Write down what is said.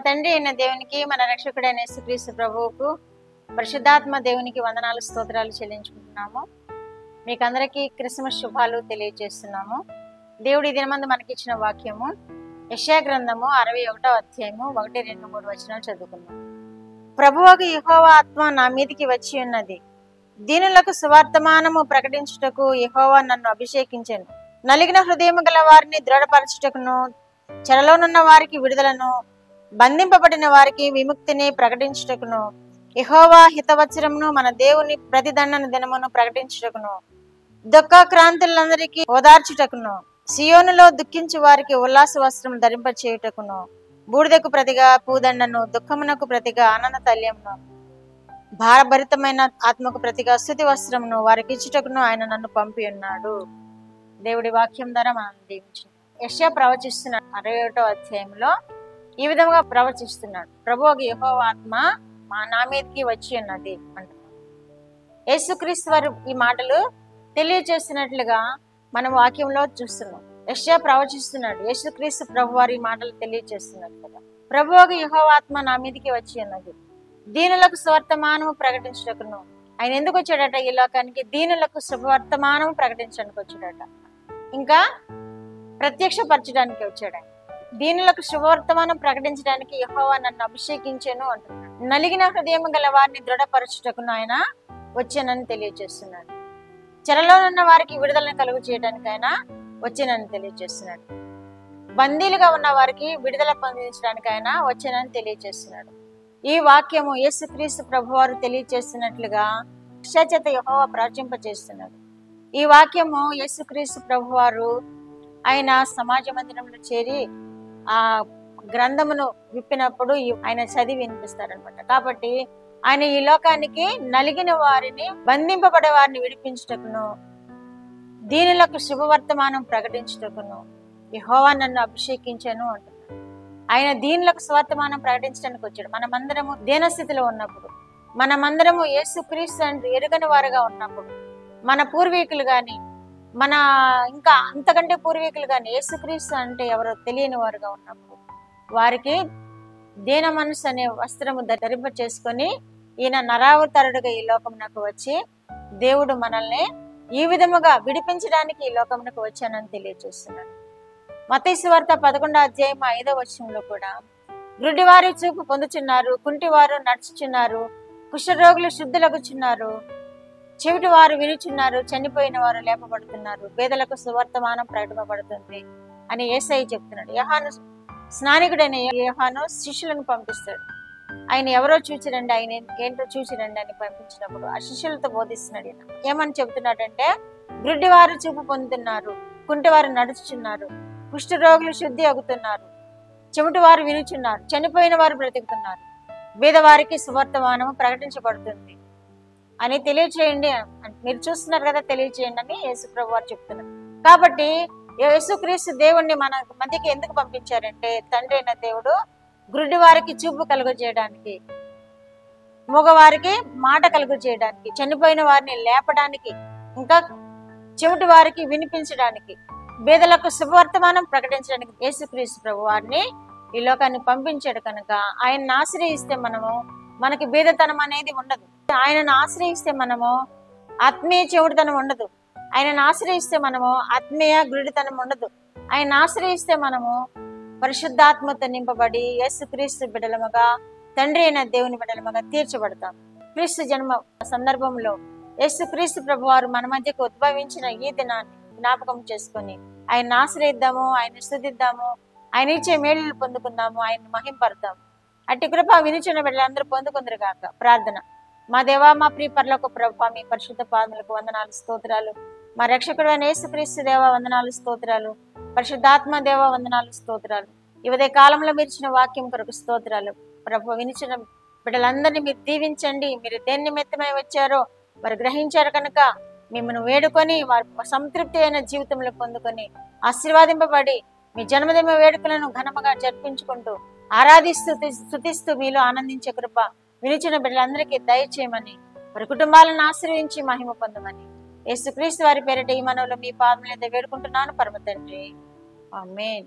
తండ్రి అయిన దేవునికి, మన రక్షకుడైన యేసుక్రీస్తు ప్రభువుకు, పరిశుద్ధాత్మ దేవునికి వందనాలు స్తోత్రాలు చెల్లించుకుంటున్నాము. మీకు అందరికీ క్రిస్మస్ శుభాలు తెలియజేస్తున్నాము. దేవుడి దినమందు మనకిచ్చిన వాక్యము యెషయా గ్రంథము 61వ అధ్యాయము 1, 2, 3 వచనాలు చదువుకున్నాం. ప్రభువుకు యెహోవా ఆత్మ నా మీదికి వచ్చి ఉన్నది, దీనులకు సువార్తమానము ప్రకటించుటకు యెహోవా నన్ను అభిషేకించెను. నలిగిన హృదయము గల వారిని దృఢపరచుటకును, చెరలోనున్న వారికి విడుదలను, బంధింపబడిన వారికి విముక్తిని ప్రకటించుటకును, యెహోవా హితవచనమును మన దేవుని ప్రతిదండన దినమును ప్రకటించుటకును, దుఃఖాక్రాంతులందరికీ ఓదార్చుటకును, సియోనులో దుఃఖించు వారికి ఉల్లాస వస్త్రం ధరింపచేయుటకును, బూడిదకు ప్రతిగా పూదండను, దుఃఖమునకు ప్రతిగా ఆనంద తల్యమును, భారభరితమైన ఆత్మకు ప్రతిగా స్తుతి వస్త్రమును వారికి ఇచ్చుటకును ఆయన నన్ను పంపి ఉన్నాడు. దేవుడి వాక్యం ద్వారా మనం దీవించు. యెషయా ప్రవచిస్తున్న 61వ అధ్యాయంలో ఈ విధంగా ప్రవచిస్తున్నాడు. ప్రభువుకు యెహోవా ఆత్మ నా మీదకి వచ్చి ఉన్నది అంటున్నాడు. యేసుక్రీస్తు వారు ఈ మాటలు తెలియజేస్తున్నట్లుగా మనం వాక్యంలో చూస్తున్నాం. యెషయా ప్రవచిస్తున్నాడు, యేసుక్రీస్తు ప్రభు వారి మాటలు తెలియజేస్తున్నారు కదా. ప్రభువుకు యెహోవా ఆత్మ నా మీదకి వచ్చి ఉన్నది, దీనులకు సువర్తమానము ప్రకటించటకును. ఆయన ఎందుకు వచ్చాడట ఈ లోకానికి? దీనులకు సువర్తమానము ప్రకటించడానికి వచ్చాడట, ఇంకా ప్రత్యక్షపరచడానికి వచ్చాడు. దీనులకు శుభవర్తమానం ప్రకటించడానికి యెహోవా నన్ను అభిషేకించెను అంటున్నాడు. నలిగిన హృదయం గల వారిని దృఢపరచుటకును ఆయన వచ్చానని తెలియజేస్తున్నాడు. చెరలో ఉన్న వారికి విడుదలను కలుగు చేయడానికి ఆయన వచ్చానని తెలియజేస్తున్నాడు. బందీలుగా ఉన్న వారికి విడుదల పొందించడానికి ఆయన వచ్చానని తెలియజేస్తున్నాడు. ఈ వాక్యము యేసుక్రీస్తు ప్రభువారు తెలియజేస్తున్నట్లుగా చేత యెహోవా ప్రవచింపజేస్తున్నాడు. ఈ వాక్యము యేసుక్రీస్తు ప్రభువారు ఆయన సమాజ మందిరంలో చేరి ఆ గ్రంథమును విప్పినప్పుడు ఆయన చదివి వినిపిస్తారనమాట. కాబట్టి ఆయన ఈ లోకానికి నలిగిన వారిని, బంధింపబడే వారిని విడిపించుటకును, దీనులకు శుభవర్తమానం ప్రకటించుటకును యెహోవా నన్ను అభిషేకించెను అంటున్నాడు. ఆయన దీనులకు సువర్తమానం ప్రకటించడానికి వచ్చాడు. మనమందరము దీనస్థితిలో ఉన్నప్పుడు, మనమందరము యేసుక్రీస్తు అంటే ఎరుగని వారుగా ఉన్నప్పుడు, మన పూర్వీకులు గాని, మన ఇంకా అంతకంటే పూర్వీకులు కానీ యేసుక్రీస్తు అంటే ఎవరో తెలియని వారుగా ఉన్నప్పుడు వారికి దీన మనసు అనే వస్త్రము ధరింప చేసుకొని ఈయన నరావతారుడుగా ఈ లోకమునకు వచ్చి దేవుడు మనల్ని ఈ విధముగా విడిపించడానికి ఈ లోకమునకు వచ్చానని తెలియజేస్తున్నాడు. మత్తయి సువార్త 11వ అధ్యాయం 5వ వచనంలో కూడా గ్రుడ్డివారి చూపు పొందుచున్నారు, కుంటివారు నడుచుచున్నారు, కుష్ఠరోగులు శుద్ధులగుచున్నారు, చెవిటి వారు వినుచున్నారు, చనిపోయిన వారు లేపబడుతున్నారు, పేదలకు సువర్తమానం ప్రకటింపబడుతుంది అని యేసయ్య చెప్తున్నాడు. యోహాను స్నానికుడైన యోహాను శిష్యులను పంపిస్తాడు. ఆయన ఎవరో చూచిరండి, ఆయన ఏంటో చూచిరండి అని పంపించినప్పుడు ఆ శిష్యులతో బోధిస్తున్నాడు. ఏమని చెప్తున్నాడంటే, గ్రుడ్డివారు చూపు పొందుతున్నారు, కుంటివారు నడుచుచున్నారు, కుష్ఠరోగులు శుద్ధి అగుతున్నారు, చెవిటి వారు వినుచున్నారు, చనిపోయిన వారు బ్రతుకుతున్నారు, పేదవారికి సువర్తమానము ప్రకటించబడుతుంది అని తెలియచేయండి. మీరు చూస్తున్నారు కదా, తెలియచేయండి అని యేసుప్రభు వారు చెప్తున్నారు. కాబట్టి యేసుక్రీస్తు దేవుణ్ణి మన మధ్యకి ఎందుకు పంపించారంటే, తండ్రి అయిన దేవుడు గురుడి వారికి చూపు కలుగు చేయడానికి, మగవారికి మాట కలుగు చేయడానికి, చనిపోయిన వారిని లేపడానికి, ఇంకా చెవిటి వారికి వినిపించడానికి, బేదలకు శుభవర్తమానం ప్రకటించడానికి యేసుక్రీస్తు ప్రభు వారిని ఈ లోకాన్ని పంపించాడు. కనుక ఆయన్ని ఆశ్రయిస్తే మనకి బేదతనం అనేది ఉండదు. ఆయనను ఆశ్రయిస్తే మనము ఆత్మీయ చెవుడుతనం ఉండదు. ఆయనను ఆశ్రయిస్తే మనము ఆత్మీయ గురుడితనం ఉండదు. ఆయన ఆశ్రయిస్తే మనము పరిశుద్ధాత్మతో నింపబడి యేసుక్రీస్తు బిడ్డలముగా, తండ్రి అయిన దేవుని బిడ్డలముగా తీర్చబడతాం. క్రీస్తు జన్మ సందర్భంలో యేసుక్రీస్తు ప్రభు వారు మన మధ్యకు ఉద్భవించిన ఈ దినాన్ని జ్ఞాపకం చేసుకొని ఆయన ఆశ్రయిద్దాము, ఆయన స్తుతిద్దాము, ఆయన ఇచ్చే మేలులు పొందుకుందాము, ఆయన మహింపడతాము. అట్టి కృప వినిచిన బిడ్డలందరూ పొందుకుందరు గాక. ప్రార్థన. మా దేవా, మా ప్రియ పరలోక ప్రభువా, మీ పరిశుద్ధ పాదములకు వందనాలు స్తోత్రాలు. మా రక్షకుడు అయిన యేసుక్రీస్తు దేవా వందనాలు స్తోత్రాలు. పరిశుద్ధాత్మ దేవా వందనాలు స్తోత్రాలు. ఈ ఉదయ కాలంలో మీరు ఇచ్చిన వాక్యం కొరకు స్తోత్రాలు. ప్రభు వినిచిన బిడ్డలందరినీ మీరు దీవించండి. మీరు దేని నిమిత్తమై వచ్చారో వారు గ్రహించారు కనుక మిమ్మల్ని వేడుకొని వారు సంతృప్తి అయిన జీవితంలో పొందుకొని ఆశీర్వాదింపబడి మీ జన్మదిన వేడుకలను ఘనముగా జరిపించుకుంటూ ఆరాధిస్తూ స్తుతిస్తూ మీలో ఆనందించే కృప వినిచిన బిడ్డలందరికీ దయచేయమని, వారి కుటుంబాలను ఆశ్రయించి మహిమ పొందమని యేసుక్రీస్తు వారి పేరిట ఈ మనవులు మీ పాదముల మీద వేడుకుంటున్నాను పరమ తండ్రి. ఆమేన్.